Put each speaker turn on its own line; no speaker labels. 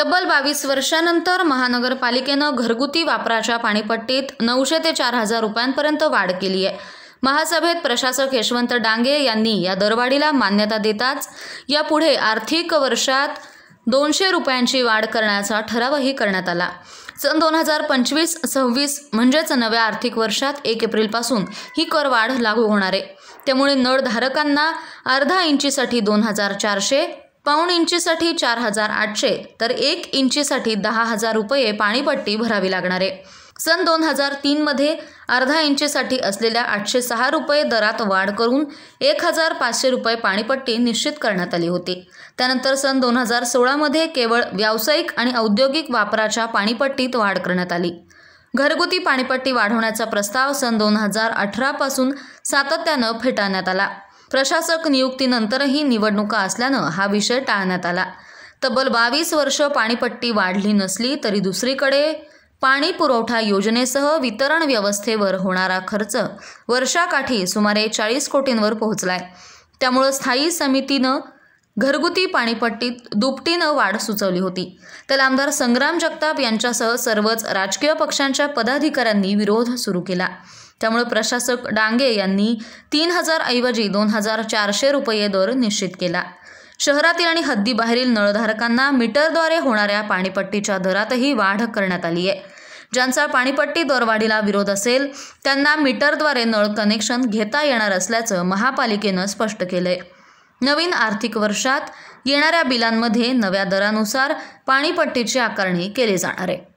तब्बल 22 वर्षांनंतर महानगरपालिकेनं घरगुती वापराच्या पाणीपट्टीत 900 ते 4000 रुपयांपर्यंत वाढ केली आहे। महासभेत प्रशासक यशवंत डांगे यांनी या दरवाढीला मान्यता देताच यापुढे आर्थिक वर्षात 200 रुपयांची वाढ करण्याचा ठरावही करण्यात आला। सन 2025-26 म्हणजेच नव्या आर्थिक वर्षात 1 एप्रिलपासून ही करवाढ लागू होणार आहे। त्यामुळे नळधारकांना अर्धा इंचीसाठी 2400, पाऊण इंचीसाठी 4800 तर 1 इंचीसाठी 10,000 रुपये पाणीपट्टी भरावी लागणार आहे। सन 2003 मध्ये अर्धा इंचीसाठी असलेल्या 806 रुपये दरात वाढ करून 1500 रुपये पाणीपट्टी निश्चित करण्यात आली होती। त्यानंतर सन 2016 मध्ये केवळ व्यावसायिक आणि औद्योगिक वापराच्या पाणीपट्टीत वाढ करण्यात आली। घरगुती पाणीपट्टी वाढवण्याचा प्रस्ताव सन 2018 पासून सातत्यानं फेटाळण्यात आला। प्रशासक नियुक्तीनंतरही निवडणुका असल्यानं हा विषय टाळण्यात आला। तब्बल 22 वर्ष पाणीपट्टी वाढली नसली तरी दुसरीकडे पाणी पुरवठा योजनेसह वितरण व्यवस्थेवर होणारा खर्च वर्षाकाठी सुमारे 40 कोटींवर पोहोचलाय। त्यामुळे स्थायी समितीनं घरगुती पाणीपट्टीत दुपटीनं वाढ सुचवली होती। त्याला आमदार संग्राम जगताप यांच्यासह सर्वच राजकीय पक्षांच्या पदाधिकाऱ्यांनी विरोध सुरू केला। त्यामुळे प्रशासक डांगे यांनी 3000 ऐवजी 2400 रुपये दर निश्चित केला। शहरातील आणि हद्दीबाहेरील नळधारकांना मीटरद्वारे होणाऱ्या पाणीपट्टीच्या दरातही वाढ करण्यात आली आहे। ज्यांचा पाणीपट्टी दरवाढीला विरोध असेल त्यांना मीटरद्वारे नळ कनेक्शन घेता येणार असल्याचं महापालिकेनं स्पष्ट केलंय। नवीन आर्थिक वर्षात येणाऱ्या बिलांमध्ये नव्या दरानुसार पाणीपट्टीची आकारणी केली जाणार आहे।